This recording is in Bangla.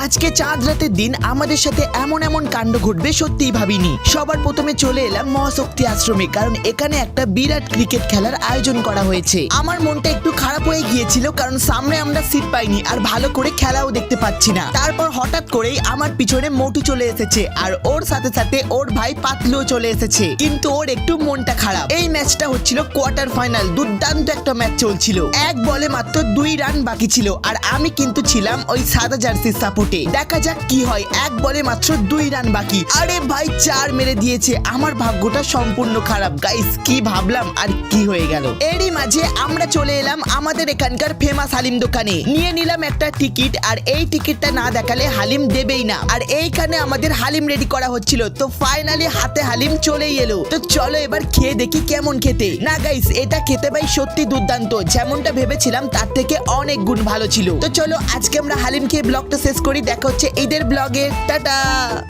আজকে চাঁদ রাতের দিন আমাদের সাথে এমন এমন কাণ্ড ঘটবে সত্যিই ভাবিনি। সবার প্রথমে চলে এলাম মহাশক্তি আশ্রমে, কারণ এখানে একটা বিরাট ক্রিকেট খেলার আয়োজন করা হয়েছে। আমার মনটা একটু খারাপ হয়ে গিয়েছিল, কারণ সামনে আমরা সিট পাইনি আর ভালো করে খেলাও দেখতে পাচ্ছি না। তারপর হঠাৎ করেই আমার পিছনে মোটু চলে এসেছে আর ওর সাথে সাথে ওর ভাই পাতলুও চলে এসেছে, কিন্তু ওর একটু মনটা খারাপ। এই ম্যাচটা হচ্ছিল কোয়ার্টার ফাইনাল, দুর্দান্ত একটা ম্যাচ চলছিল। এক বলে মাত্র 2 রান বাকি ছিল আর আমি কিন্তু ছিলাম ওই সাদা জার্সির সাপোর্টে। দেখা যাক কি হয়। এক বলে মাত্র 2 রান বাকি, আরে ভাই 4 মেরে দিয়েছে। আমার ভাগ্যটা সম্পূর্ণ খারাপ গাইস, কি ভাবলাম আর কি হয়ে গেল। এরই মাঝে আমরা চলে এলাম আমাদের এখানকার ফেমাস হালিম দোকানে, নিয়ে নিলাম একটা টিকিট। আর এই টিকিটটা না দেখালে হালিম দেবেই না। আর এইখানে আমাদের হালিম রেডি করা হচ্ছিল, তো ফাইনালি হাতে হালিম চলেই এলো। তো চলো এবার খেয়ে দেখি কেমন খেতে। না গাইস, এটা খেতে ভাই সত্যি দুর্দান্ত, যেমনটা ভেবেছিলাম তার থেকে অনেক গুণ ভালো ছিল। তো চলো আজকে আমরা হালিম খেয়ে ব্লগটা শেষ করি। দেখা হচ্ছে ঈদের ব্লগে, টাটা।